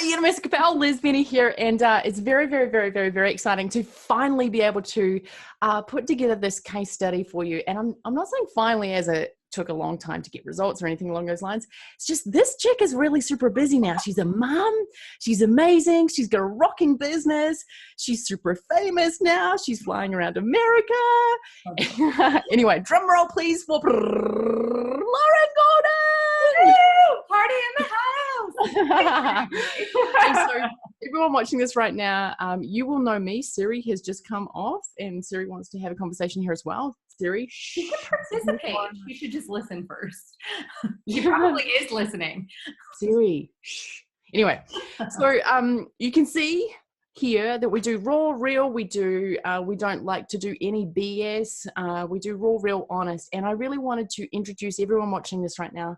Mr. Capel, Liz Benny here, and it's very, very, very, very, very exciting to finally be able to put together this case study for you. And I'm not saying finally as it took a long time to get results or anything along those lines. It's just this chick is really super busy now. She's a mom. She's amazing. She's got a rocking business. She's super famous now. She's flying around America. Okay. Anyway, drum roll please for Lauren Gordon. Party in the house. And so everyone watching this right now, you will know me. Siri has just come off and Siri wants to have a conversation here as well. Siri, she can participate. She should just listen first. She probably is listening. Siri, shh. Anyway, so you can see here that we do raw, real. We don't like to do any BS. We do raw, real, honest. And I really wanted to introduce everyone watching this right now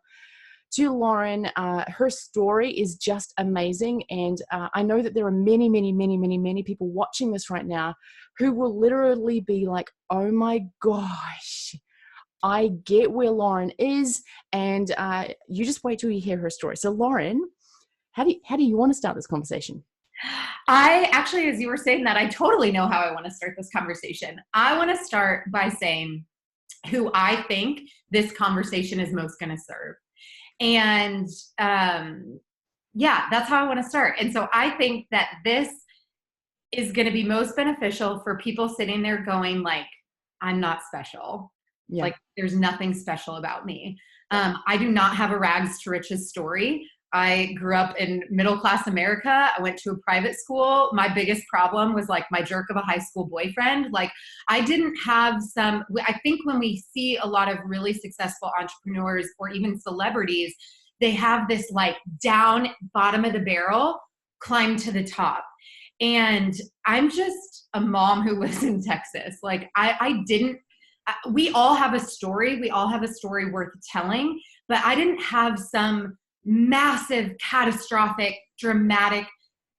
to Lauren. Her story is just amazing. And I know that there are many, many, many, many, many people watching this right now who will literally be like, oh my gosh, I get where Lauren is. And you just wait till you hear her story. So Lauren, how do you want to start this conversation? I actually, as you were saying that, I totally know how I want to start this conversation. I want to start by saying who I think this conversation is most going to serve. And yeah, that's how I want to start. And so I think that this is going to be most beneficial for people sitting there going like, I'm not special. Yeah. Like there's nothing special about me. I do not have a rags to riches story. I grew up in middle-class America. I went to a private school. My biggest problem was like my jerk of a high school boyfriend. Like I didn't have I think when we see a lot of really successful entrepreneurs or even celebrities, they have this like down bottom of the barrel climb to the top. And I'm just a mom who lives in Texas. Like we all have a story. We all have a story worth telling, but I didn't have some massive, catastrophic, dramatic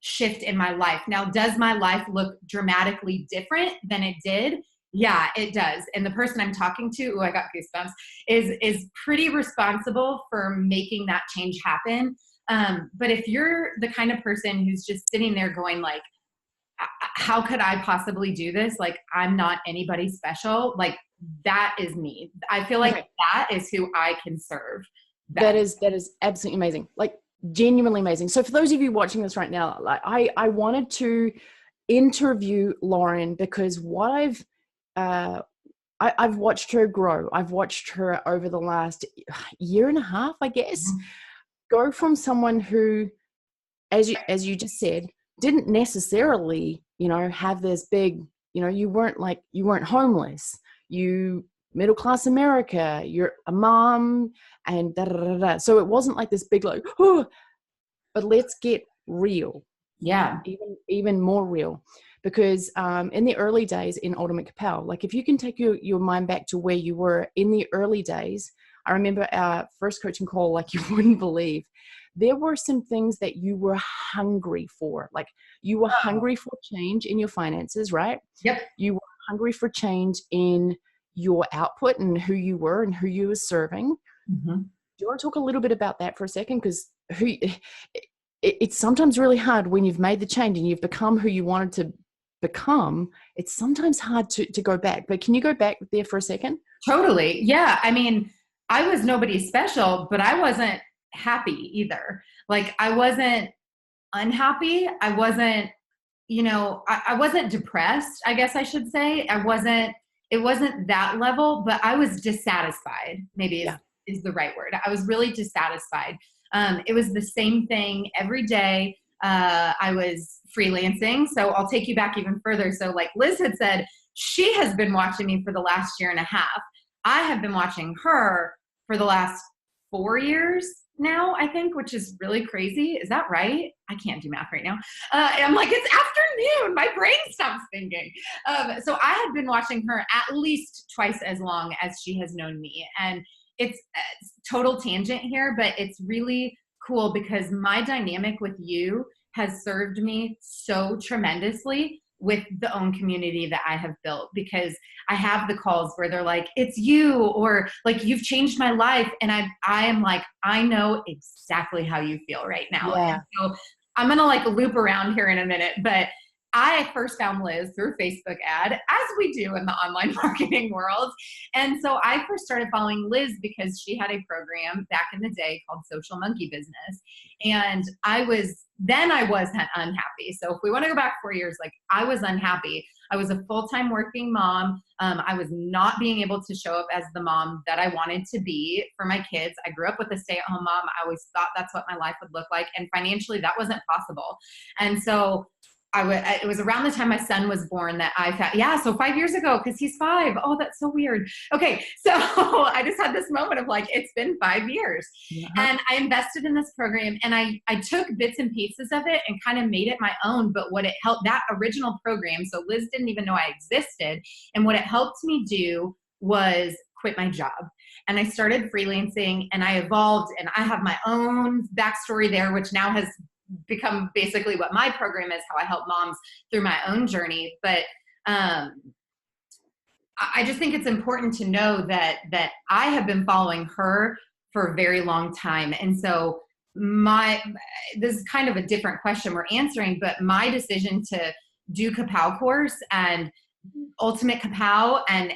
shift in my life. Now, does my life look dramatically different than it did? Yeah, it does. And the person I'm talking to, I got goosebumps, is pretty responsible for making that change happen. But if you're the kind of person who's just sitting there going like, how could I possibly do this? Like, I'm not anybody special. Like, that is me. I feel like that is who I can serve. That is absolutely amazing. Like genuinely amazing. So for those of you watching this right now, like I wanted to interview Lauren because what I've watched her grow. I've watched her over the last year and a half, I guess, go from someone who, as you just said, didn't necessarily, have this big, you weren't homeless. You middle-class America, you're a mom and da, da, da, da. So it wasn't like this big, like, oh, but let's get real. Yeah. Even more real. Because in the early days in Ultimate Capel, like if you can take your mind back to where you were in the early days, I remember our first coaching call, like you wouldn't believe. There were some things that you were hungry for. Like you were hungry for change in your finances, right? Yep. You were hungry for change in your output and who you were and who you were serving. Mm-hmm. Do you want to talk a little bit about that for a second? Because it's sometimes really hard when you've made the change and you've become who you wanted to become. It's sometimes hard to go back. But can you go back there for a second? Totally. Yeah. I mean, I was nobody special, but I wasn't happy either. Like I wasn't unhappy. I wasn't, I wasn't depressed, I guess I should say. It wasn't that level, but I was dissatisfied, maybe is the right word. I was really dissatisfied. It was the same thing every day. I was freelancing. So I'll take you back even further. So like Liz had said, she has been watching me for the last year and a half. I have been watching her for the last 4 years now, I think, which is really crazy. Is that right? I can't do math right now. And I'm like, it's afternoon. My brain stops thinking. So I had been watching her at least twice as long as she has known me. And it's total tangent here, but it's really cool because my dynamic with you has served me so tremendously with the own community that I have built, because I have the calls where they're like, it's you, or like, you've changed my life. And I am like, I know exactly how you feel right now. Yeah. And so I'm going to like loop around here in a minute, but I first found Liz through Facebook ad, as we do in the online marketing world. And so I first started following Liz because she had a program back in the day called Social Monkey Business. And I was unhappy. So if we want to go back 4 years, like I was unhappy. I was a full-time working mom. I was not being able to show up as the mom that I wanted to be for my kids. I grew up with a stay-at-home mom. I always thought that's what my life would look like. And financially, that wasn't possible. And so it was around the time my son was born that I found, so 5 years ago, because he's 5. Oh, that's so weird. Okay, so I just had this moment of like, it's been 5 years. Yeah. And I invested in this program, and I took bits and pieces of it and kind of made it my own. But what it helped, that original program, so Liz didn't even know I existed. And what it helped me do was quit my job. And I started freelancing, and I evolved, and I have my own backstory there, which now has become basically what my program is, how I help moms through my own journey. But I just think it's important to know that I have been following her for a very long time. And so this is kind of a different question we're answering, but my decision to do Kapow course and ultimate Kapow and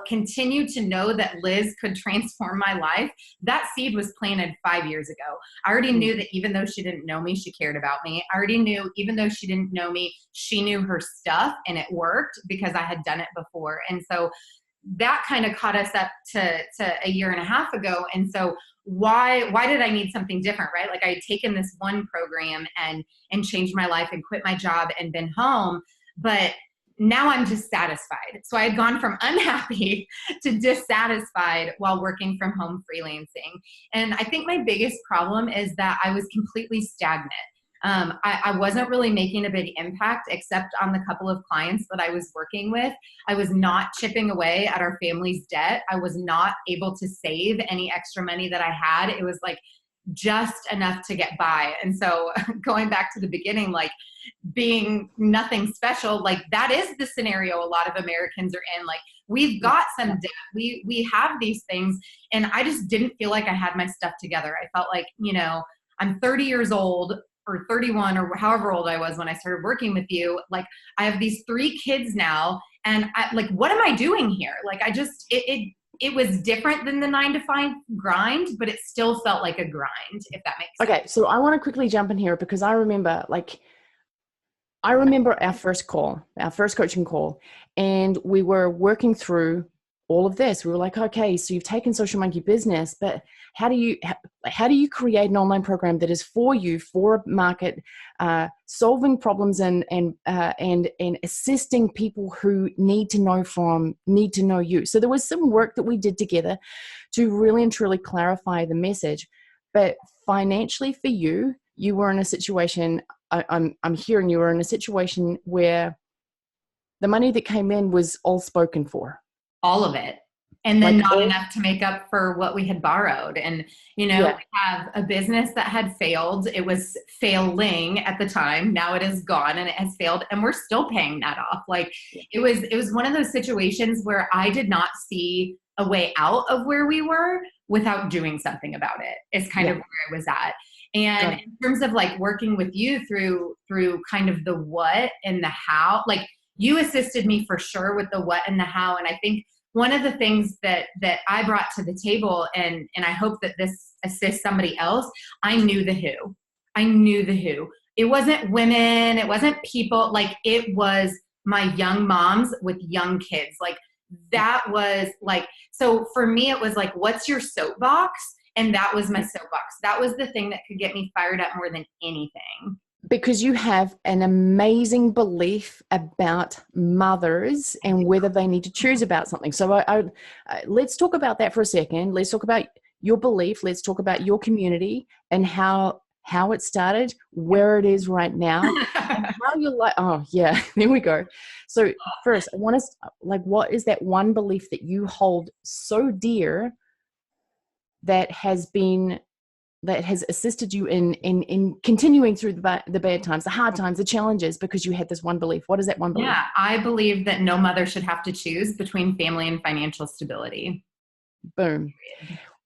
continue to know that Liz could transform my life. That seed was planted 5 years ago. I already knew that even though she didn't know me, she cared about me. I already knew even though she didn't know me, she knew her stuff, and it worked because I had done it before. And so that kind of caught us up to a year and a half ago. And so why did I need something different, right? Like I had taken this one program and changed my life and quit my job and been home, but now I'm dissatisfied. So I had gone from unhappy to dissatisfied while working from home freelancing. And I think my biggest problem is that I was completely stagnant. I wasn't really making a big impact except on the couple of clients that I was working with. I was not chipping away at our family's debt. I was not able to save any extra money that I had. It was like just enough to get by. And so going back to the beginning, like being nothing special, like that is the scenario a lot of Americans are in. Like we've got some debt, we have these things, and I just didn't feel like I had my stuff together. I felt like, I'm 30 years old or 31 or however old I was when I started working with you. Like I have these 3 kids now, and what am I doing here? Like I just, it was different than the 9-to-5 grind, but it still felt like a grind, if that makes sense. Okay. So I want to quickly jump in here because I remember our first coaching call, and we were working through all of this. We were like, okay, so you've taken Social Monkey Business, but how do you create an online program that is for you, for a market, solving problems and assisting people who need to know you. So there was some work that we did together to really and truly clarify the message. But financially for you, you were in a situation, I'm hearing you were in a situation where the money that came in was all spoken for. All of it. And then not enough to make up for what we had borrowed. And, we have a business that had failed. It was failing at the time. Now it is gone and it has failed, and we're still paying that off. Like it was one of those situations where I did not see a way out of where we were without doing something about it. It's kind of where I was at. And in terms of like working with you through kind of the what and the how, like you assisted me for sure with the what and the how. And I think one of the things that I brought to the table, and I hope that this assists somebody else, I knew the who. It wasn't women, it wasn't people, like it was my young moms with young kids. Like that was like, so for me, it was like, what's your soapbox? And that was my soapbox. That was the thing that could get me fired up more than anything. Because you have an amazing belief about mothers and whether they need to choose about something. So let's talk about that for a second. Let's talk about your belief. Let's talk about your community and how it started, where it is right now, and how you're like, oh yeah, there we go. So first, I want to, like, what is that one belief that you hold so dear that has assisted you in continuing through the bad times, the hard times, the challenges, because you had this one belief? What is that one belief? Yeah, I believe that no mother should have to choose between family and financial stability. Boom.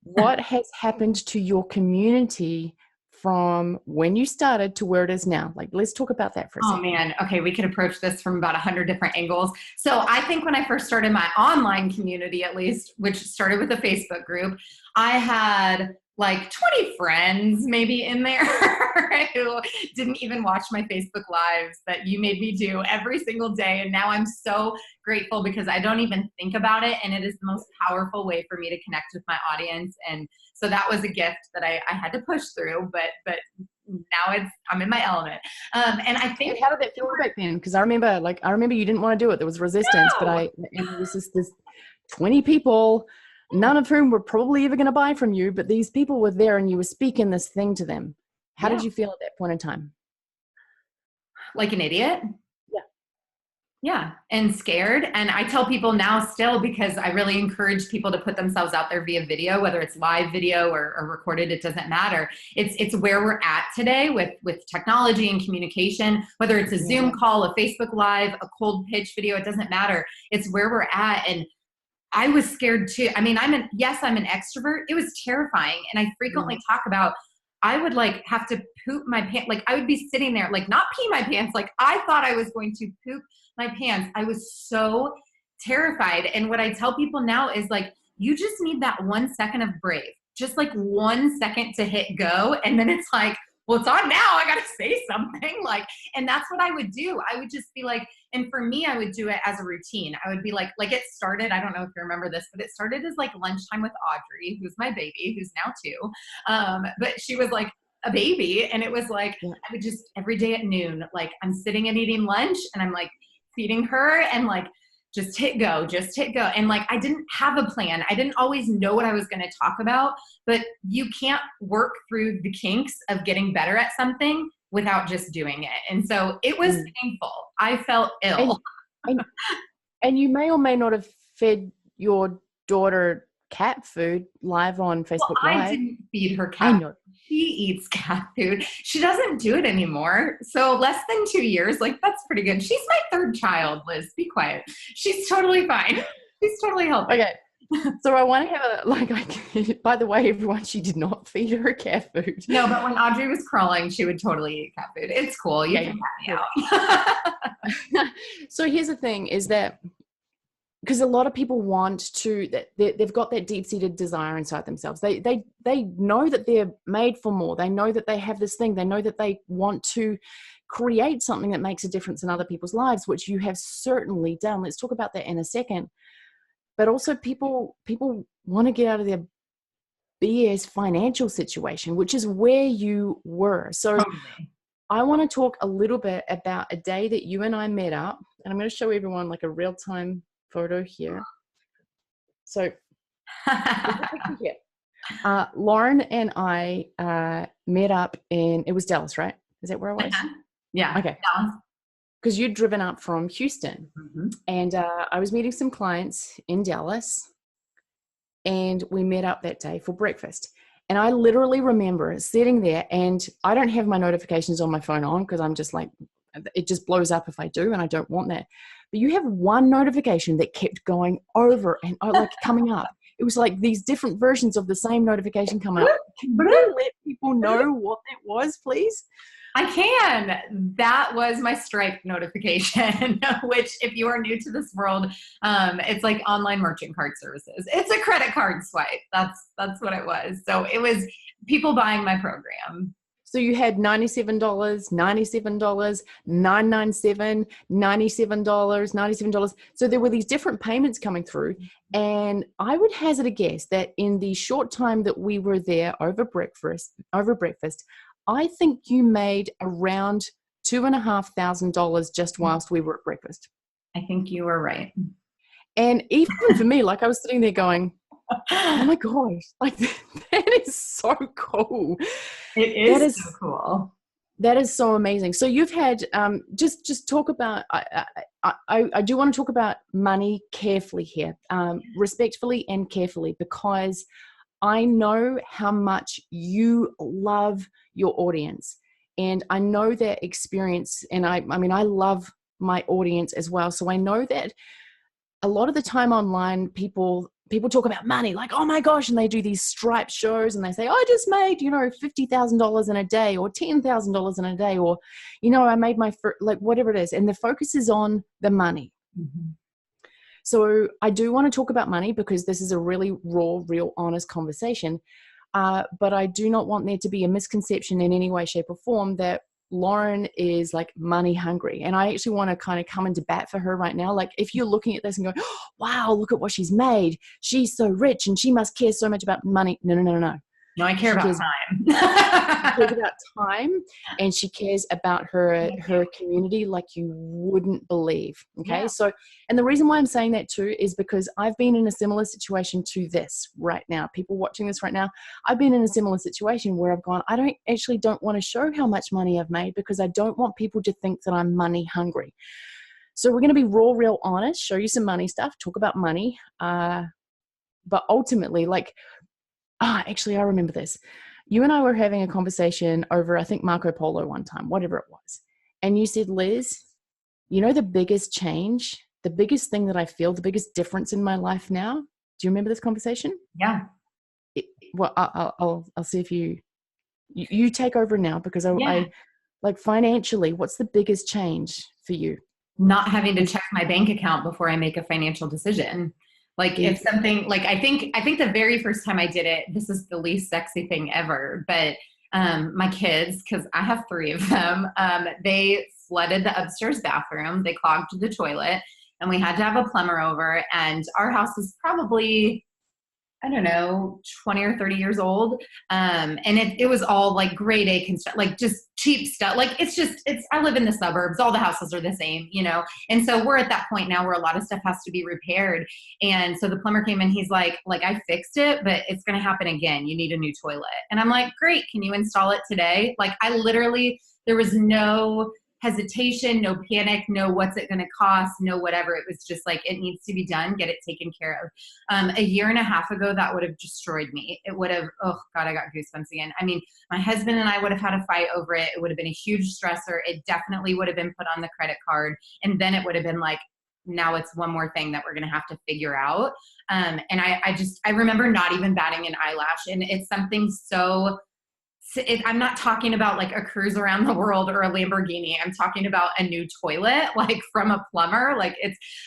What has happened to your community from when you started to where it is now? Like, let's talk about that for a second. Oh man. Okay. We could approach this from about 100 different angles. So I think when I first started my online community, at least, which started with a Facebook group, I had like 20 friends maybe in there who didn't even watch my Facebook lives that you made me do every single day. And now I'm so grateful because I don't even think about it. And it is the most powerful way for me to connect with my audience. And so that was a gift that I had to push through, but now I'm in my element. And I think, and how did that feel back then? Because I remember you didn't want to do it. There was resistance, no. and there was this 20 people, none of whom were probably ever going to buy from you, but these people were there and you were speaking this thing to them. How did you feel at that point in time? Like an idiot? Yeah. Yeah. And scared. And I tell people now still, because I really encourage people to put themselves out there via video, whether it's live video or recorded, it doesn't matter. It's where we're at today with technology and communication, whether it's a Zoom call, a Facebook Live, a cold pitch video, it doesn't matter. It's where we're at. And I was scared too. I mean, I'm an extrovert. It was terrifying. And I frequently talk about, I would like have to poop my pants. Like I would be sitting there, like not pee my pants. Like I thought I was going to poop my pants. I was so terrified. And what I tell people now is like, you just need that 1 second of brave, just like 1 second to hit go. And then it's like, well, it's on now. I got to say something like, and that's what I would do. I would just be like, and for me, I would do it as a routine. I would be like it started, I don't know if you remember this, but it started as like lunchtime with Audrey, who's my baby, who's now 2. But she was like a baby. And it was like, I would just every day at noon, like I'm sitting and eating lunch and I'm like feeding her and like, just hit go. And like, I didn't have a plan. I didn't always know what I was going to talk about, but you can't work through the kinks of getting better at something without just doing it. And so it was painful. I felt ill. And you may or may not have fed your daughter cat food live on Facebook Live. I didn't feed her cat. She eats cat food. She doesn't do it anymore. So less than 2 years, like that's pretty good. She's my 3rd child, Liz. Be quiet. She's totally fine. She's totally healthy. Okay. So I want to have by the way, everyone, she did not feed her cat food. No, but when Audrey was crawling, she would totally eat cat food. It's cool. You can cat me out. So here's the thing is that, because a lot of people want to, they've got that deep-seated desire inside themselves. They know that they're made for more. They know that they have this thing. They know that they want to create something that makes a difference in other people's lives, which you have certainly done. Let's talk about that in a second. But also people want to get out of their BS financial situation, which is where you were. So I want to talk a little bit about a day that you and I met up, and I'm going to show everyone like a real-time photo here. So here. Lauren and I met up it was Dallas, right? Is that where I was? Yeah. Okay. Because you'd driven up from Houston, and I was meeting some clients in Dallas, and we met up that day for breakfast. And I literally remember sitting there, and I don't have my notifications on my phone on because I'm just like, it just blows up if I do, and I don't want that. But you have one notification that kept going over and like coming up. It was like these different versions of the same notification coming up. Can you let people know what that was, please? I can. That was my Stripe notification, which if you are new to this world, it's like online merchant card services. It's a credit card swipe. That's what it was. So it was people buying my program. So you had $97, $97, $997, $97, $97. So there were these different payments coming through. And I would hazard a guess that in the short time that we were there over breakfast, I think you made around $2,500 just whilst we were at breakfast. I think you were right. And even for me, like I was sitting there going, oh my gosh, like that is so cool. It is so cool. That is so amazing. So you've had, just talk about, I do want to talk about money carefully here, respectfully and carefully, because I know how much you love your audience, and I know that experience. And I mean, I love my audience as well. So I know that a lot of the time online, people people talk about money like, oh my gosh, and they do these Stripe shows and they say, I just made, $50,000 in a day or $10,000 in a day, or, I made my, like whatever it is. And the focus is on the money. Mm-hmm. So I do want to talk about money because this is a really raw, real, honest conversation. But I do not want there to be a misconception in any way, shape or form that Lauren is like money hungry. And I actually want to kind of come into bat for her right now. Like if you're looking at this and going, oh, wow, look at what she's made. She's so rich and she must care so much about money. No. No, I care about time. She cares about time, and she cares about her community like you wouldn't believe. Okay. Yeah. So, and the reason why I'm saying that too is because I've been in a similar situation to this right now. People watching this right now, I've been in a similar situation where I've gone, I don't want to show how much money I've made because I don't want people to think that I'm money hungry. So we're going to be raw, real honest, show you some money stuff, talk about money. But ultimately, actually, I remember this. You and I were having a conversation over, I think, Marco Polo one time, whatever it was. And you said, Liz, the biggest change, the biggest thing that I feel, the biggest difference in my life now. Do you remember this conversation? Yeah. I'll see if you take over now because I like financially, what's the biggest change for you? Not having to check my bank account before I make a financial decision. Like if something, like I think the very first time I did it, this is the least sexy thing ever, but my kids, because I have 3 of them, they flooded the upstairs bathroom, they clogged the toilet, and we had to have a plumber over, and our house is probably, I don't know, 20 or 30 years old. And it was all like grade A construct, like just cheap stuff. Like I live in the suburbs. All the houses are the same, And so we're at that point now where a lot of stuff has to be repaired. And so the plumber came in, he's like, I fixed it, but it's going to happen again. You need a new toilet. And I'm like, great. Can you install it today? Like there was no hesitation, no panic, no what's it going to cost, no whatever. It was just like, it needs to be done, get it taken care of. A year and a half ago, that would have destroyed me. It would have, oh God, I got goosebumps again. I mean, my husband and I would have had a fight over it. It would have been a huge stressor. It definitely would have been put on the credit card. And then it would have been like, now it's one more thing that we're going to have to figure out. And I remember not even batting an eyelash. And it's something so, I'm not talking about like a cruise around the world or a Lamborghini. I'm talking about a new toilet, like from a plumber. Like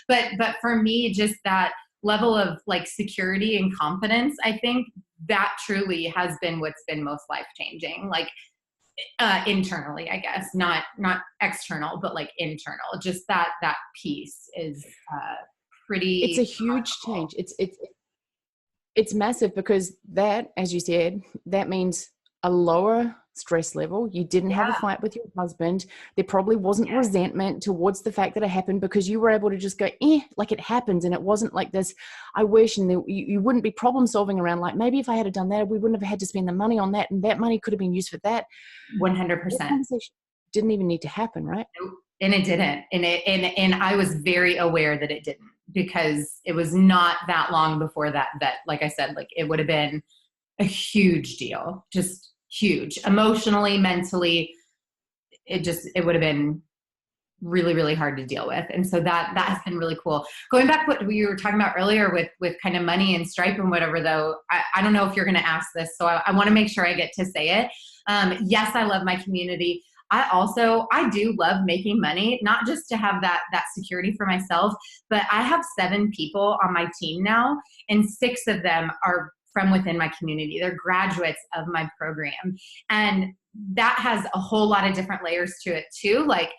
but for me, just that level of like security and confidence, I think that truly has been what's been most life-changing. Like internally, I guess, not external, but like internal. Just that piece is pretty. It's a huge change. It's massive because that, as you said, that means a lower stress level. You didn't have a fight with your husband. There probably wasn't resentment towards the fact that it happened because you were able to just go, like it happens. And it wasn't like this, I wish, and you wouldn't be problem solving around like, maybe if I had done that, we wouldn't have had to spend the money on that. And that money could have been used for that. 100%. That conversation didn't even need to happen, right? And it didn't. And I was very aware that it didn't because it was not that long before that, like I said, like it would have been a huge deal, just huge, emotionally, mentally. It would have been really, really hard to deal with. And so that has been really cool. Going back what we were talking about earlier with kind of money and Stripe and whatever, though, I don't know if you're going to ask this, so I want to make sure I get to say it. Yes, I love my community. I do love making money, not just to have that security for myself, but I have 7 people on my team now, and 6 of them are from within my community. They're graduates of my program. And that has a whole lot of different layers to it too. Like,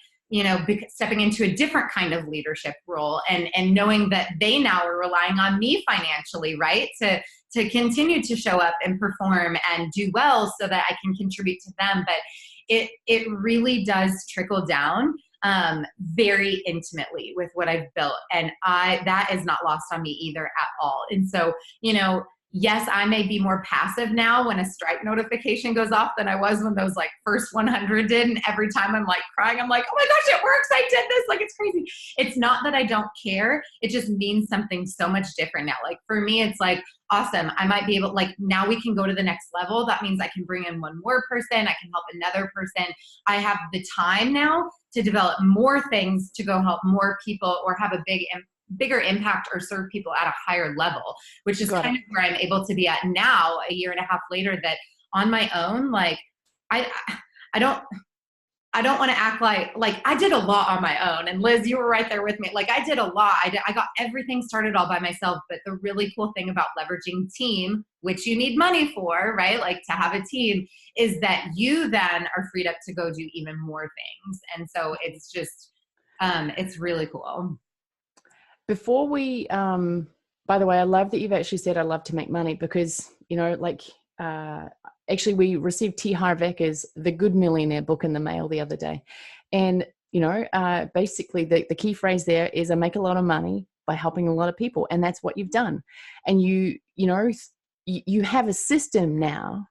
stepping into a different kind of leadership role and knowing that they now are relying on me financially, right? To continue to show up and perform and do well so that I can contribute to them. But it really does trickle down very intimately with what I've built. And that is not lost on me either at all. And so, yes, I may be more passive now when a Stripe notification goes off than I was when those like first 100 did. And every time I'm like crying, I'm like, oh my gosh, it works. I did this. Like, it's crazy. It's not that I don't care. It just means something so much different now. Like for me, it's like, awesome. I might be able, like, now we can go to the next level. That means I can bring in one more person. I can help another person. I have the time now to develop more things to go help more people or have a big bigger impact or serve people at a higher level, which is Got kind it. of where I'm able to be at now, a year and a half later, that on my own, like I, I don't, I don't want to act like I did a lot on my own. And Liz, you were right there with me. Like I did a lot. I got everything started all by myself. But the really cool thing about leveraging team, which you need money for, right? Like to have a team, is that you then are freed up to go do even more things. And so it's just, it's really cool. Before we, by the way, I love that you've actually said I love to make money, because, you know, like, actually we received T. Harv Ekker's The Good Millionaire book in the mail the other day. And, you know, basically the key phrase there is I make a lot of money by helping a lot of people. And that's what you've done. And you know, you have a system now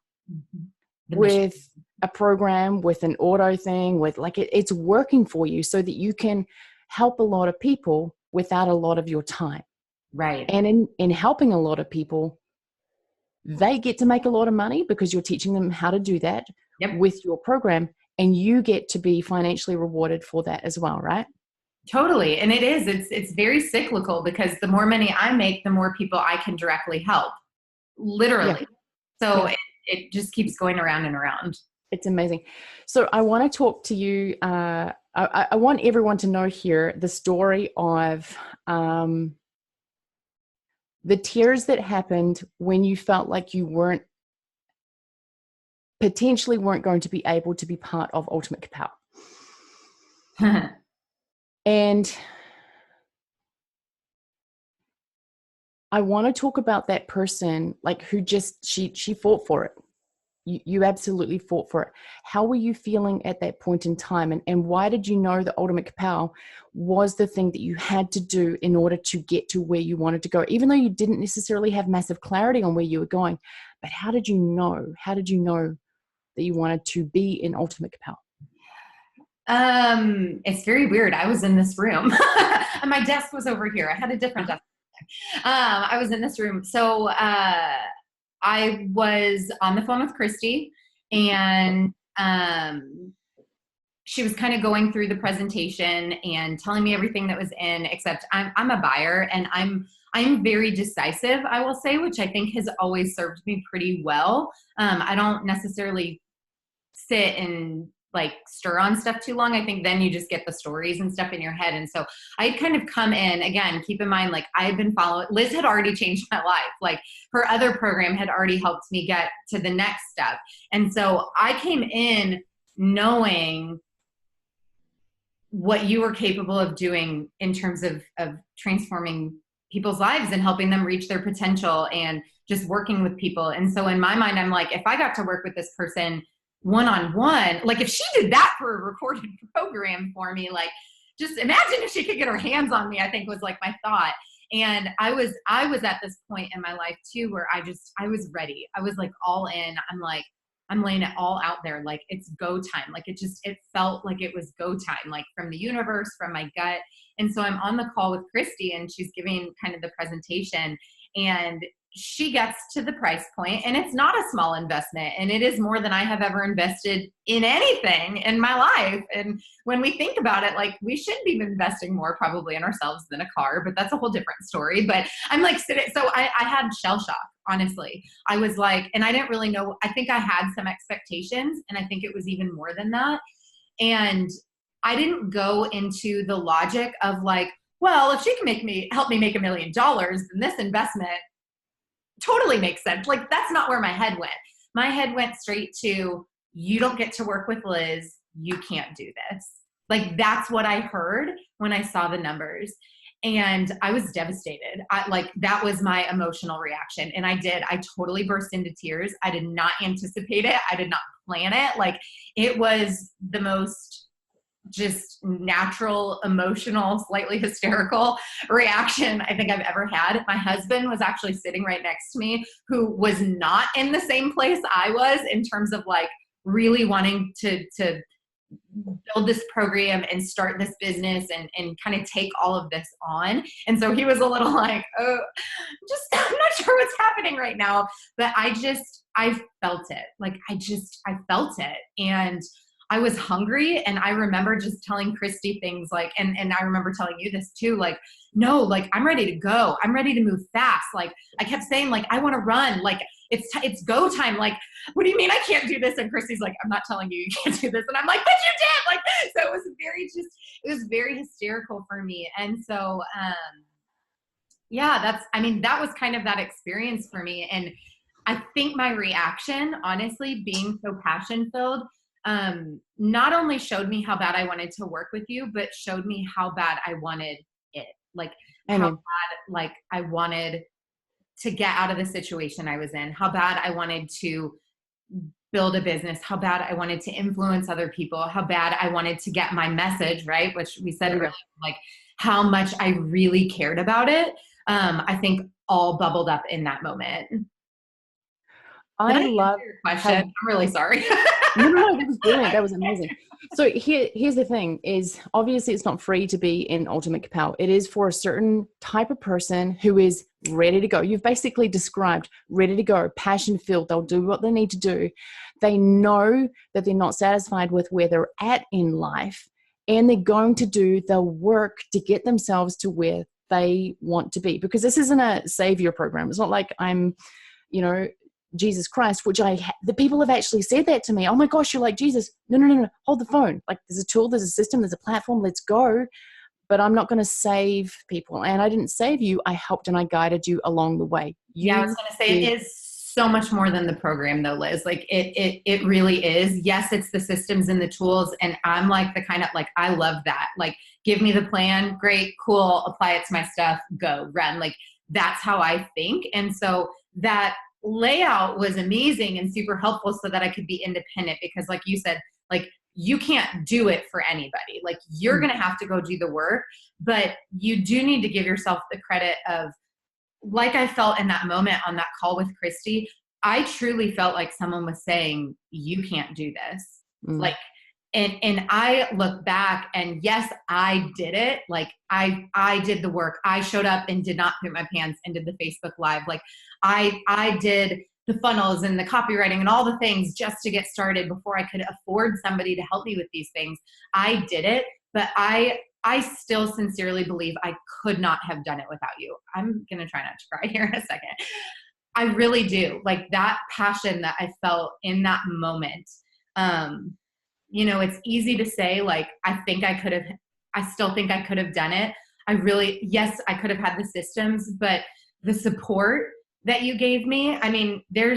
with a program, with an auto thing, with like, it's working for you so that you can help a lot of people without a lot of your time. Right. And in helping a lot of people, they get to make a lot of money because you're teaching them how to do that with your program, and you get to be financially rewarded for that as well, right? Totally. And it's very cyclical, because the more money I make, the more people I can directly help, literally. Yeah. So it just keeps going around and around. It's amazing. So I want to talk to you. I want everyone to know here the story of the tears that happened when you felt like you potentially weren't going to be able to be part of Ultimate Kapow. And I want to talk about that person, like who just, she fought for it. You absolutely fought for it. How were you feeling at that point in time? And why did you know that Ultimate Kapow was the thing that you had to do in order to get to where you wanted to go? Even though you didn't necessarily have massive clarity on where you were going, but how did you know? How did you know that you wanted to be in Ultimate Kapow? It's very weird. I was in this room and my desk was over here. I had a different desk. I was in this room. So, I was on the phone with Christy, and she was kind of going through the presentation and telling me everything that was in, except I'm a buyer, and I'm very decisive, I will say, which I think has always served me pretty well. I don't necessarily sit and like stir on stuff too long. I think then you just get the stories and stuff in your head. And so I had kind of come in, again, keep in mind, like I had been following, Liz had already changed my life. Like her other program had already helped me get to the next step. And so I came in knowing what you were capable of doing in terms of transforming people's lives and helping them reach their potential and just working with people. And so in my mind, I'm like, if I got to work with this person one-on-one, like if she did that for a recorded program for me, like just imagine if she could get her hands on me, I think was like my thought. And I was at this point in my life too, where I was ready. I was like all in. I'm like, I'm laying it all out there. Like it's go time. Like it felt like it was go time, like from the universe, from my gut. And so I'm on the call with Christy, and she's giving kind of the presentation, and she gets to the price point, and it's not a small investment, and it is more than I have ever invested in anything in my life. And when we think about it, like we should be investing more probably in ourselves than a car, but that's a whole different story. But I'm like sitting, so I had shell shock, honestly. I was like, and I didn't really know, I think I had some expectations, and I think it was even more than that. And I didn't go into the logic of like, well, if she can help me make $1 million, then this investment totally makes sense. Like that's not where my head went. My head went straight to, you don't get to work with Liz. You can't do this. Like that's what I heard when I saw the numbers. And I was devastated. That was my emotional reaction. And I totally burst into tears. I did not anticipate it. I did not plan it. Like it was the most just natural, emotional, slightly hysterical reaction I think I've ever had. My husband was actually sitting right next to me, who was not in the same place I was in terms of like really wanting to build this program and start this business and kind of take all of this on. And so he was a little like, oh, I'm not sure what's happening right now. But I felt it. Like I felt it. And I was hungry. And I remember just telling Christy things like, and I remember telling you this too, like, no, like I'm ready to go. I'm ready to move fast. Like I kept saying like, I want to run. Like it's go time. Like, what do you mean I can't do this? And Christy's like, I'm not telling you can't do this. And I'm like, but you did. Like, so it was very hysterical for me. And so, yeah, that was kind of that experience for me. And I think my reaction, honestly, being so passion filled, not only showed me how bad I wanted to work with you, but showed me how bad I wanted it. Like how bad, like I wanted to get out of the situation I was in, how bad I wanted to build a business, how bad I wanted to influence other people, how bad I wanted to get my message, right? Which we said earlier, like how much I really cared about it. I think all bubbled up in that moment. I love your question. I'm really sorry. No, that was brilliant. That was amazing. So here's the thing is obviously it's not free to be in Ultimate Capel. It is for a certain type of person who is ready to go. You've basically described ready to go, passion filled. They'll do what they need to do. They know that they're not satisfied with where they're at in life, and they're going to do the work to get themselves to where they want to be, because this isn't a savior program. It's not like I'm, Jesus Christ, which the people have actually said that to me. Oh my gosh, you're like Jesus. No, hold the phone. Like there's a tool, there's a system, there's a platform, let's go. But I'm not going to save people. And I didn't save you. I helped and I guided you along the way. I was going to say it is so much more than the program though, Liz. Like it really is. Yes, it's the systems and the tools. And I'm like the kind of like, I love that. Like give me the plan. Great, cool. Apply it to my stuff. Go run. Like that's how I think. And so that layout was amazing and super helpful so that I could be independent, because like you said, like you can't do it for anybody. Like you're going to have to go do the work, but you do need to give yourself the credit of, like I felt in that moment on that call with Christy, I truly felt like someone was saying, you can't do this. Like, and I look back and yes, I did it. Like I did the work. I showed up and did not poop my pants and did the Facebook Live. Like I did the funnels and the copywriting and all the things just to get started before I could afford somebody to help me with these things. I did it, but I still sincerely believe I could not have done it without you. I'm going to try not to cry here in a second. I really do. Like that passion that I felt in that moment. It's easy to say, like, I still think I could have done it. Yes, I could have had the systems, but the support that you gave me, I mean, there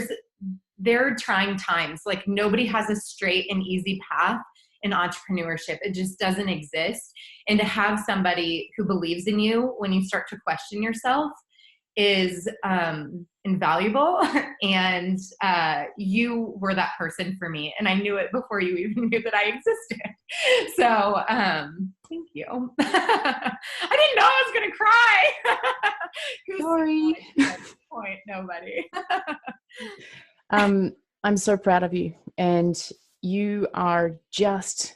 are trying times. Like nobody has a straight and easy path in entrepreneurship. It just doesn't exist. And to have somebody who believes in you when you start to question yourself is invaluable. And you were that person for me. And I knew it before you even knew that I existed. So thank you. I didn't know I was going to cry. Sorry. At this point, nobody. I'm so proud of you. And you are just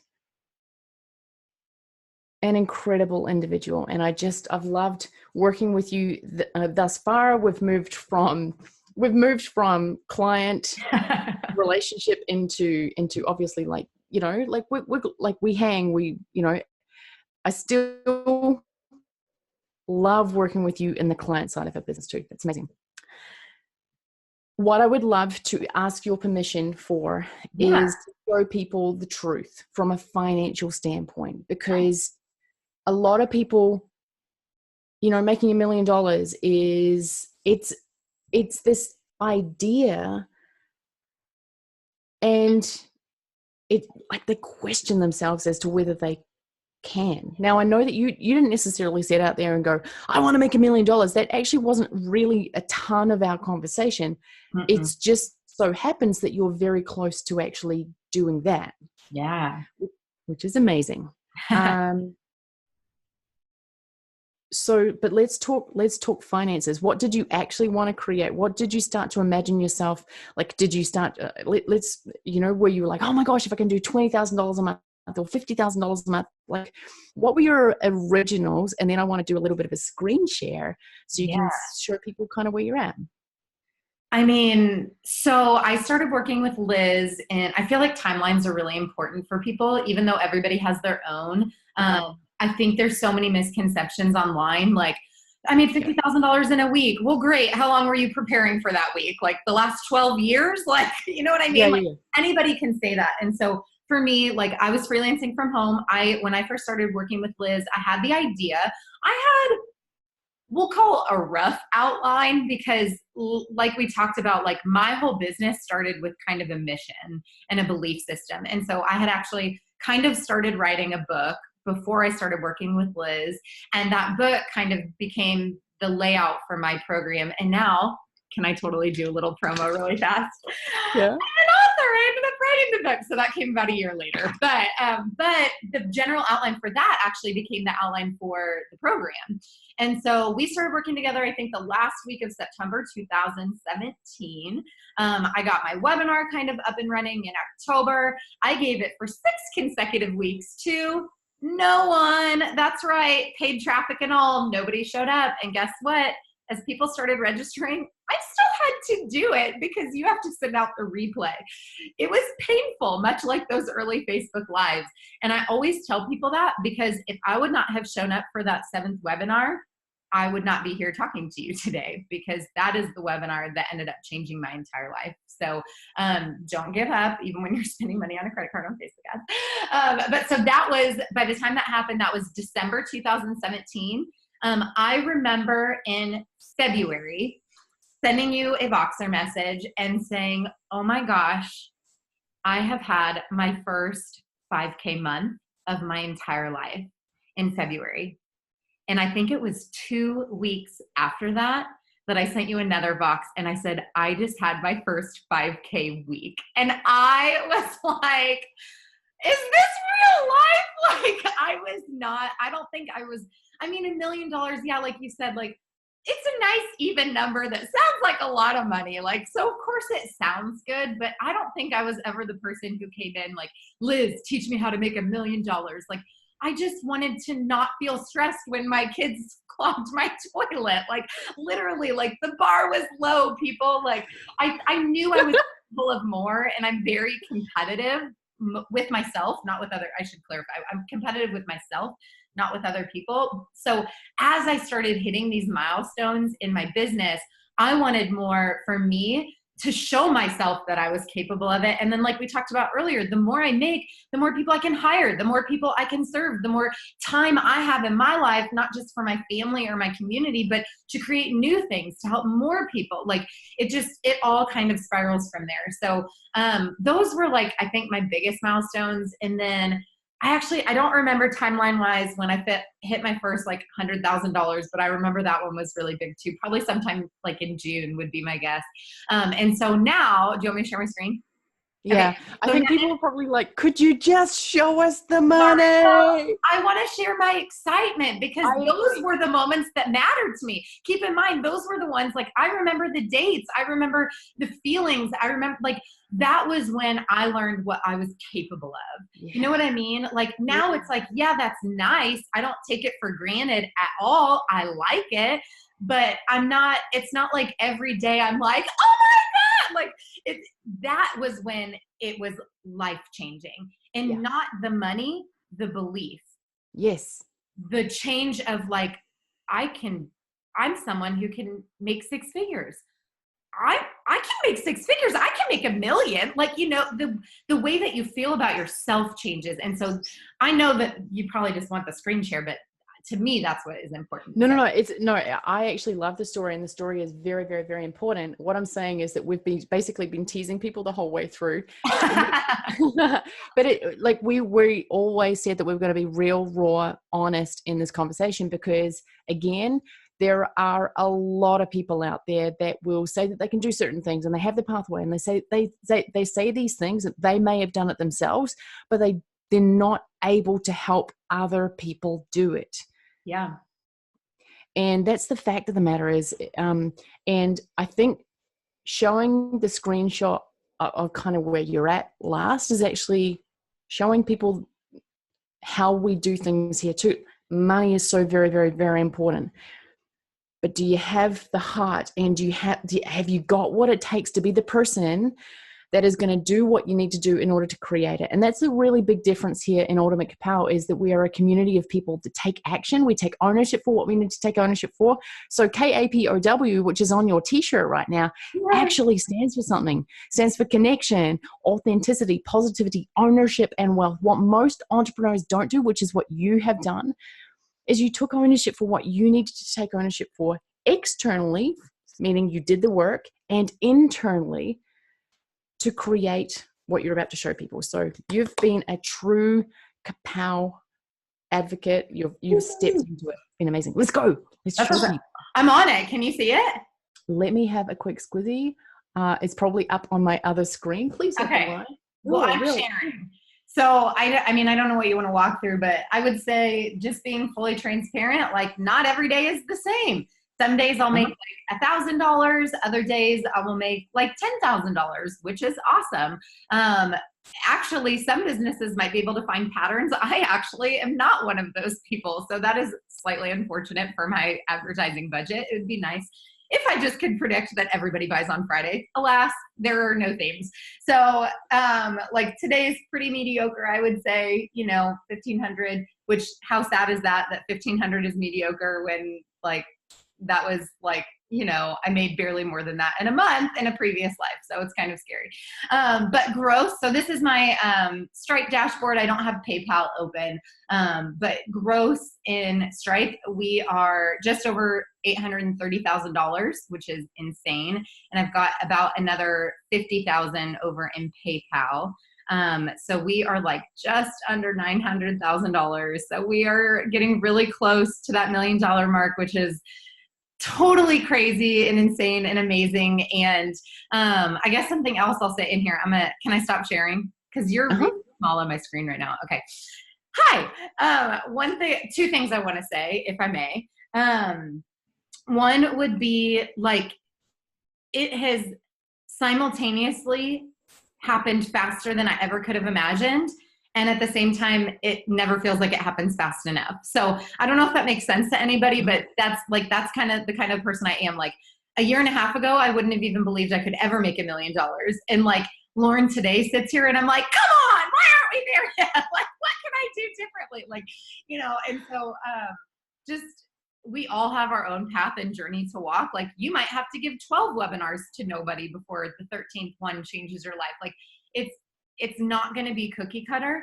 an incredible individual. And I've loved working with you thus far. We've moved from client relationship into obviously like, like we hang, I still love working with you in the client side of our business too. That's amazing. What I would love to ask your permission for is to show people the truth from a financial standpoint, because a lot of people, making $1 million it's this idea, and it like they question themselves as to whether they can. Now, I know that you didn't necessarily sit out there and go, I want to make $1 million. That actually wasn't really a ton of our conversation. It's just so happens that you're very close to actually doing that. Yeah. Which is amazing. But let's talk finances. What did you actually want to create? What did you start to imagine yourself? Like, did you start, where you were like, oh my gosh, if I can do $20,000 a month or $50,000 a month, like what were your originals? And then I want to do a little bit of a screen share so you can show people kind of where you're at. I mean, so I started working with Liz, and I feel like timelines are really important for people, even though everybody has their own. I think there's so many misconceptions online. Like, I made $50,000 in a week. Well, great. How long were you preparing for that week? Like the last 12 years? Like, you know what I mean? Like anybody can say that. And so for me, like I was freelancing from home. When I first started working with Liz, I had the idea. I had, we'll call it a rough outline, because like we talked about, like my whole business started with kind of a mission and a belief system. And so I had actually kind of started writing a book before I started working with Liz. And that book kind of became the layout for my program. And now, can I totally do a little promo really fast? Yeah. I'm an author. I ended up writing the book. So that came about a year later. But the general outline for that actually became the outline for the program. And so we started working together, I think the last week of September 2017. I got my webinar kind of up and running in October. I gave it for 6 consecutive weeks to no one. That's right. Paid traffic and all. Nobody showed up. And guess what? As people started registering, I still had to do it because you have to send out the replay. It was painful, much like those early Facebook Lives. And I always tell people that, because if I would not have shown up for that 7th webinar, I would not be here talking to you today, because that is the webinar that ended up changing my entire life. So don't give up, even when you're spending money on a credit card on Facebook ads. But so that was, by the time that happened, that was December 2017. I remember in February sending you a Voxer message and saying, oh my gosh, I have had my first 5K month of my entire life in February. And I think it was 2 weeks after that I sent you another box and I said, I just had my first 5K week. And I was like, is this real life? Like I don't think I was, I mean, $1 million. Yeah. Like you said, like it's a nice even number that sounds like a lot of money. Like, so of course it sounds good, but I don't think I was ever the person who came in like, Liz, teach me how to make $1 million. Like, I just wanted to not feel stressed when my kids clogged my toilet. Like literally, like the bar was low, people. Like I knew I was capable of more, and I'm very competitive with myself, not with other, I should clarify. I'm competitive with myself, not with other people. So as I started hitting these milestones in my business, I wanted more for me to show myself that I was capable of it. And then like we talked about earlier, the more I make, the more people I can hire, the more people I can serve, the more time I have in my life, not just for my family or my community, but to create new things, to help more people. Like it all kind of spirals from there. So those were like, I think my biggest milestones. And then I don't remember timeline wise when I hit my first like $100,000, but I remember that one was really big too. Probably sometime like in June would be my guess. And so now, do you want me to share my screen? Yeah, okay. I think people are probably like, could you just show us the money? I want to share my excitement, because those were the moments that mattered to me. Keep in mind, those were the ones, like, I remember the dates. I remember the feelings. I remember, like, that was when I learned what I was capable of. Yeah. You know what I mean? Like, now it's like, yeah, that's nice. I don't take it for granted at all. I like it, but it's not like every day I'm like, oh my God, like that was when it was life-changing, and not the money, the belief. Yes. The change of like, I'm someone who can make 6 figures. I can make 6 figures. I can make $1 million. Like, you know, the way that you feel about yourself changes. And so I know that you probably just want the screen share, but to me, that's what is important. No. I actually love the story, and the story is very, very, very important. What I'm saying is that we've basically been teasing people the whole way through, but we always said that we were going to be real, raw, honest in this conversation, because again, there are a lot of people out there that will say that they can do certain things and they have the pathway, and they say these things that they may have done it themselves, but they're not able to help other people do it. Yeah. And that's the fact of the matter is, and I think showing the screenshot of kind of where you're at last is actually showing people how we do things here too. Money is so very, very, very important. but do you have the heart, and have you got what it takes to be the person that is going to do what you need to do in order to create it? And that's a really big difference here in Ultimate Kapow, is that we are a community of people to take action. We take ownership for what we need to take ownership for. So KAPOW, which is on your t-shirt right now, actually stands for something. Stands for connection, authenticity, positivity, ownership, and wealth. What most entrepreneurs don't do, which is what you have done, is you took ownership for what you needed to take ownership for externally, meaning you did the work, and internally, to create what you're about to show people. So you've been a true Kapow advocate. You've stepped into it. Been amazing. Let's go. Let's show people. I'm on it. Can you see it? Let me have a quick squizzy. It's probably up on my other screen. Please. Okay. Well, I'm sharing. So I mean, I don't know what you want to walk through, but I would say just being fully transparent, like not every day is the same. Some days I'll make like $1,000. Other days I will make like $10,000, which is awesome. Actually, some businesses might be able to find patterns. I actually am not one of those people. So that is slightly unfortunate for my advertising budget. It would be nice if I just could predict that everybody buys on Friday. Alas, there are no themes. So like today's pretty mediocre, I would say, 1,500, which how sad is that 1,500 is mediocre when like, that was like, I made barely more than that in a month in a previous life. So it's kind of scary. But gross. So this is my Stripe dashboard. I don't have PayPal open. But gross in Stripe, we are just over $830,000, which is insane. And I've got about another 50,000 over in PayPal. So we are like just under $900,000. So we are getting really close to that $1 million mark, which is totally crazy and insane and amazing. And I guess something else I'll say in here, can I stop sharing? Because you're really small on my screen right now. Okay. Hi. Two things I want to say, if I may. One would be like, it has simultaneously happened faster than I ever could have imagined. And at the same time, it never feels like it happens fast enough. So I don't know if that makes sense to anybody, but that's kind of the kind of person I am. Like a year and a half ago, I wouldn't have even believed I could ever make $1 million. And like Lauren today sits here and I'm like, come on, why aren't we there yet? Like, what can I do differently? Like, and so just, we all have our own path and journey to walk. Like you might have to give 12 webinars to nobody before the 13th one changes your life. Like it's not going to be cookie cutter.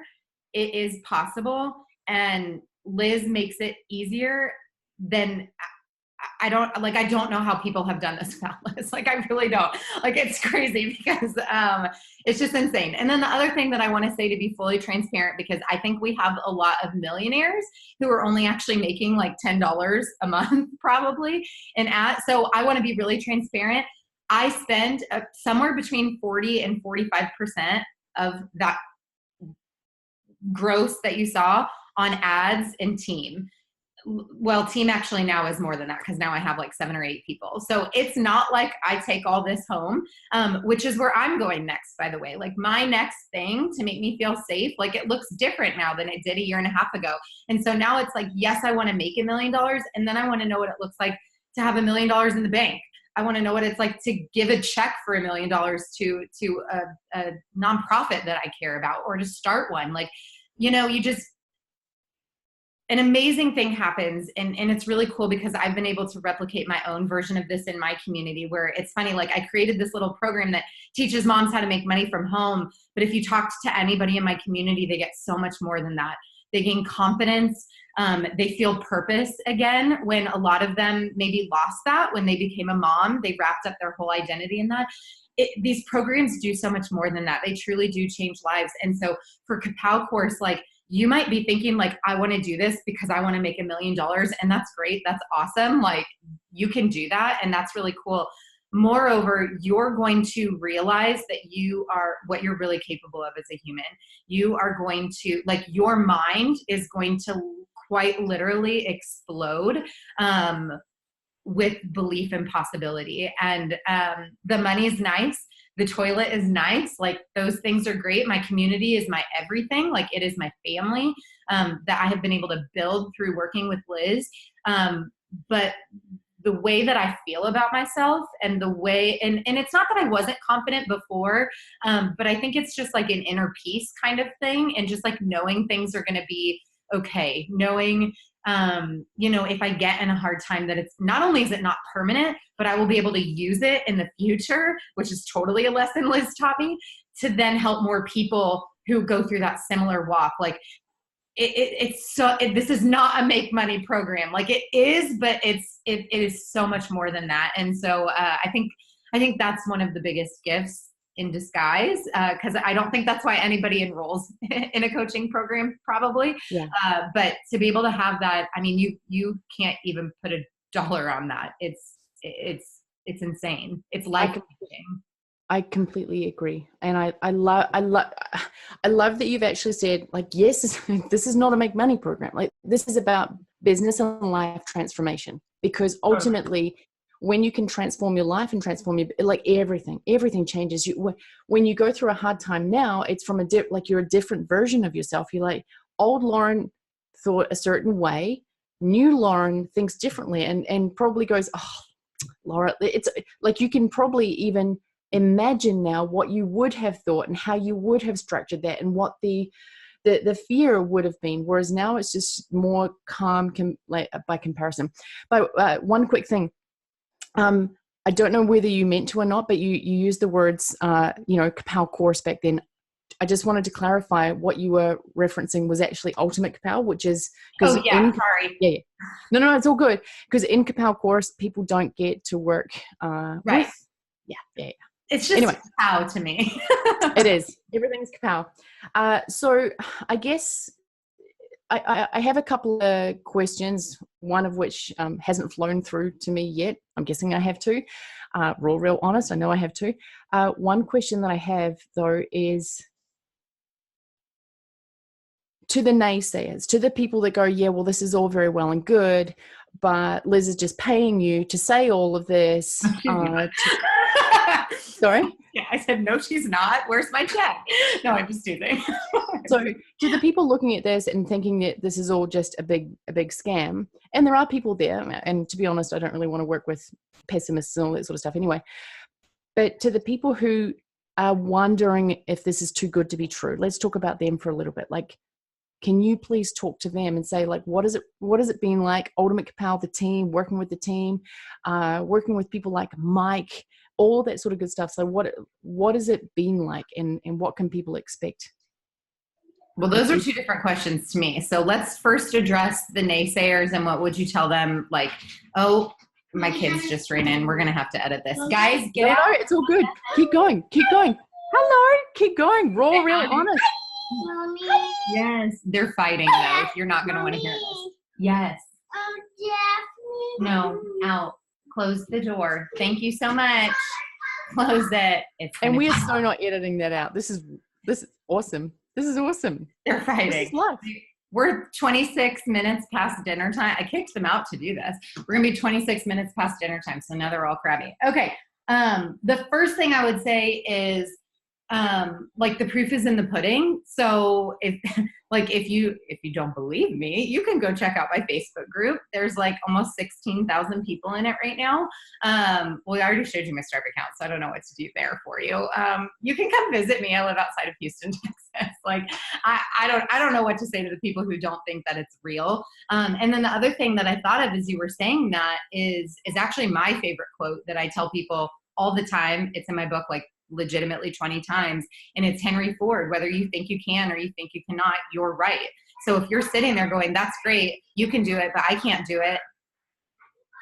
It is possible. And Liz makes it easier than I don't know how people have done this without Liz. Like, I really don't. Like, it's crazy because it's just insane. And then the other thing that I want to say, to be fully transparent, because I think we have a lot of millionaires who are only actually making like $10 a month probably. So I want to be really transparent. I spend somewhere between 40 and 45% of that gross that you saw on ads and team. Well, team actually now is more than that because now I have like 7 or 8 people. So it's not like I take all this home, which is where I'm going next, by the way. Like my next thing to make me feel safe, like it looks different now than it did a year and a half ago. And so now it's like, yes, I want to make $1 million. And then I want to know what it looks like to have $1 million in the bank. I want to know what it's like to give a check for $1 million to a nonprofit that I care about, or to start one. Like, an amazing thing happens, and it's really cool because I've been able to replicate my own version of this in my community, where it's funny, like I created this little program that teaches moms how to make money from home. But if you talk to anybody in my community, they get so much more than that. They gain confidence. They feel purpose again, when a lot of them maybe lost that when they became a mom. They wrapped up their whole identity in that. These programs do so much more than that. They truly do change lives. And so for Kapow Course, like, you might be thinking like, I want to do this because I want to make $1 million. And that's great. That's awesome. Like, you can do that. And that's really cool. Moreover, you're going to realize that you are what you're really capable of as a human. You are going to, like, your mind is going to quite literally explode with belief and possibility. And the money is nice. The toilet is nice. Like, those things are great. My community is my everything. Like, it is my family that I have been able to build through working with Liz. But the way that I feel about myself and the way, and it's not that I wasn't confident before, but I think it's just like an inner peace kind of thing. And just like knowing things are going to be okay. Knowing, if I get in a hard time, that it's not only is it not permanent, but I will be able to use it in the future, which is totally a lesson Liz taught me, to then help more people who go through that similar walk. Like this is not a make money program. Like it is, but it is so much more than that. And so I think that's one of the biggest gifts in disguise, because I don't think that's why anybody enrolls in a coaching program, probably. Yeah. But to be able to have that, I mean, you can't even put a dollar on that. It's insane. It's life-changing. I completely agree. And I love that you've actually said, like, yes, this is not a make money program. Like, this is about business and life transformation, because ultimately when you can transform your life and transform your, like, everything changes. When you go through a hard time now, it's from like you're a different version of yourself. You're like, old Lauren thought a certain way, new Lauren thinks differently, and probably goes, oh, Laura, it's like, you can probably even imagine now what you would have thought and how you would have structured that and what the fear would have been, whereas now it's just more calm by comparison. But one quick thing, I don't know whether you meant to or not, but you used the words Kapow course back then. I just wanted to clarify what you were referencing was actually Ultimate Kapow, which is sorry. Yeah. No, it's all good, because in Kapow course people don't get to work right. Yeah. It's just Kapow to me. It is. Everything's Kapow. So I guess I have a couple of questions, one of which hasn't flown through to me yet. I'm guessing I have two. Real honest, I know I have two. One question that I have, though, is to the naysayers, to the people that go, yeah, well, this is all very well and good, but Liz is just paying you to say all of this. Sorry? Yeah, I said, no, she's not. Where's my check? No, I'm just teasing. So to the people looking at this and thinking that this is all just a big scam, and there are people there, and to be honest, I don't really want to work with pessimists and all that sort of stuff anyway, but to the people who are wondering if this is too good to be true, let's talk about them for a little bit. Like, can you please talk to them and say, like, what has it been like, Ultimate Kapow, the team, working with the team, working with people like Mike, all that sort of good stuff. So what has it been like, and what can people expect? Well, those are two different questions to me. So let's first address the naysayers, and what would you tell them? Like, oh, my kids just ran in. We're going to have to edit this. Guys, get out. No, it's all good. Keep going. Hello. Keep going. Raw, real, honest. Mommy. Yes, they're fighting though. You're not going to want to hear this. Yes. No, out. Close the door. Thank you so much. Close it. And we are so not editing that out. This is awesome. This is awesome. They're fighting. This is life. We're 26 minutes past dinner time. I kicked them out to do this. We're going to be 26 minutes past dinner time, so now they're all crabby. Okay. The first thing I would say is, like, the proof is in the pudding. So if you don't believe me, you can go check out my Facebook group. There's like almost 16,000 people in it right now. Well, I already showed you my Stripe account, so I don't know what to do there for you. You can come visit me. I live outside of Houston, Texas. Like, I don't know what to say to the people who don't think that it's real. And then the other thing that I thought of as you were saying that is actually my favorite quote that I tell people all the time. It's in my book, like, legitimately 20 times. And it's Henry Ford: whether you think you can or you think you cannot, you're right. So if you're sitting there going, that's great, you can do it, but I can't do it.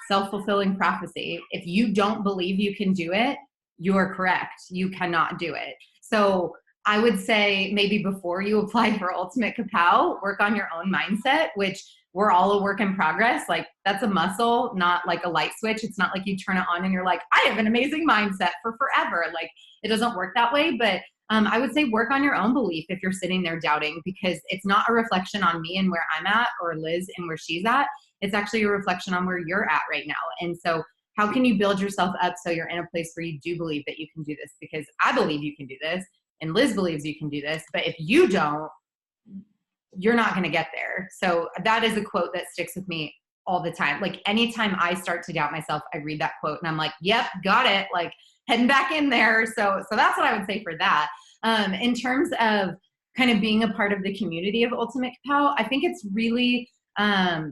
Self-fulfilling prophecy. If you don't believe you can do it, you are correct. You cannot do it. So I would say maybe before you apply for Ultimate Kapow, work on your own mindset, which we're all a work in progress. Like, that's a muscle, not like a light switch. It's not like you turn it on and you're like, I have an amazing mindset for forever. Like, it doesn't work that way. But I would say work on your own belief if you're sitting there doubting, because it's not a reflection on me and where I'm at, or Liz and where she's at. It's actually a reflection on where you're at right now. And so how can you build yourself up so you're in a place where you do believe that you can do this? Because I believe you can do this, and Liz believes you can do this. But if you don't, you're not going to get there. So that is a quote that sticks with me all the time. Like anytime I start to doubt myself, I read that quote and I'm like, yep, got it. Like heading back in there. So that's what I would say for that. In terms of kind of being a part of the community of Ultimate Kapow, I think it's really, I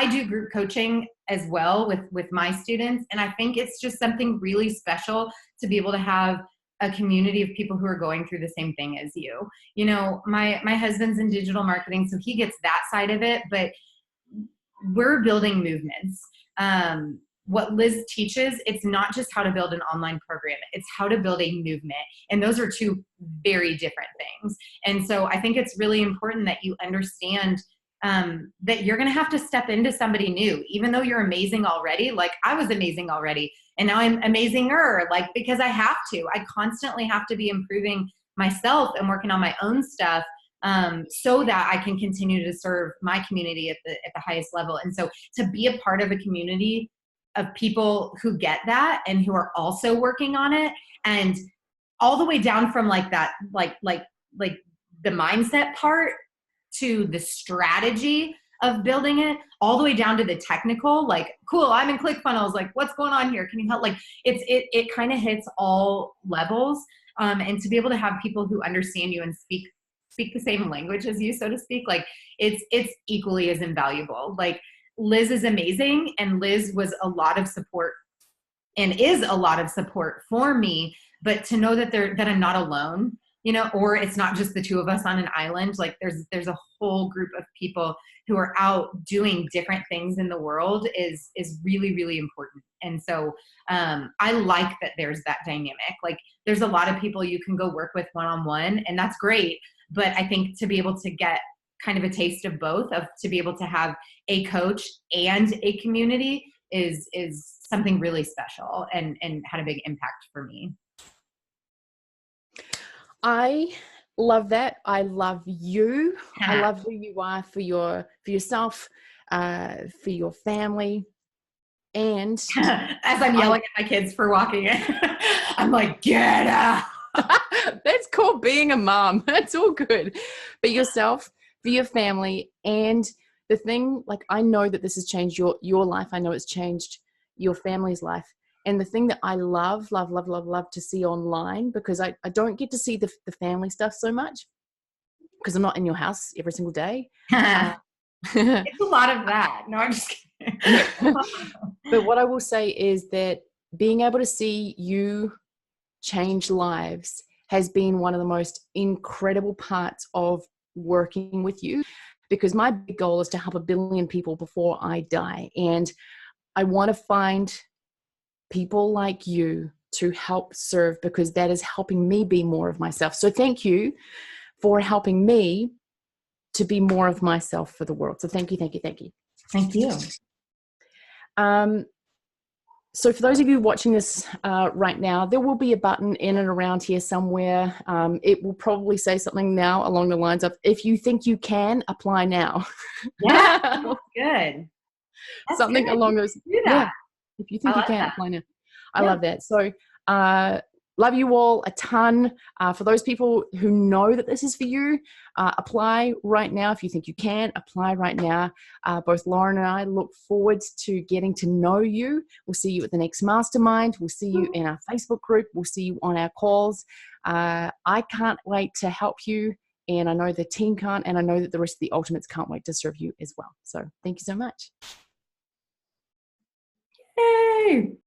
do group coaching as well with my students. And I think it's just something really special to be able to have a community of people who are going through the same thing as you. My husband's in digital marketing, so he gets that side of it, but we're building movements. What Liz teaches, it's not just how to build an online program, it's how to build a movement. And those are two very different things. And so I think it's really important that you understand that you're going to have to step into somebody new, even though you're amazing already. Like I was amazing already, and now I'm amazinger, like, because I have to. I constantly have to be improving myself and working on my own stuff, so that I can continue to serve my community at the highest level. And so to be a part of a community of people who get that and who are also working on it, and all the way down from like that, like the mindset part to the strategy of building it, all the way down to the technical, like, cool, I'm in ClickFunnels, like, what's going on here? Can you help? Like, it kind of hits all levels. And to be able to have people who understand you and speak the same language as you, so to speak, like it's equally as invaluable. Like Liz is amazing, and Liz was a lot of support and is a lot of support for me, but to know that I'm not alone, or it's not just the two of us on an island. Like there's a whole group of people who are out doing different things in the world is really, really important. And so I like that there's that dynamic. Like there's a lot of people you can go work with one-on-one, and that's great. But I think to be able to get kind of a taste of both, to be able to have a coach and a community is something really special and had a big impact for me. I love that. I love you. I love who you are for yourself, for your family. And as I'm yelling at my kids for walking in, I'm like, get out. That's called being a mom. That's all good. But yourself, for your family, and the thing, like, I know that this has changed your life. I know it's changed your family's life. And the thing that I love to see online, because I don't get to see the family stuff so much because I'm not in your house every single day. It's a lot of that. No, I'm just kidding. But what I will say is that being able to see you change lives has been one of the most incredible parts of working with you, because my big goal is to help 1 billion people before I die. And I want to find people like you to help serve, because that is helping me be more of myself. So thank you for helping me to be more of myself for the world. So thank you. Thank you. So for those of you watching this right now, there will be a button in and around here somewhere. It will probably say something now along the lines of, if you think you can, apply now. Yeah, that's good. That's something good. along those. Do that. Yeah, if you think you can, apply now. I love that. So love you all a ton. For those people who know that this is for you, apply right now. If you think you can, apply right now. Both Lauren and I look forward to getting to know you. We'll see you at the next mastermind. We'll see you in our Facebook group. We'll see you on our calls. I can't wait to help you. And I know the team can't. And I know that the rest of the Ultimates can't wait to serve you as well. So thank you so much. Yay!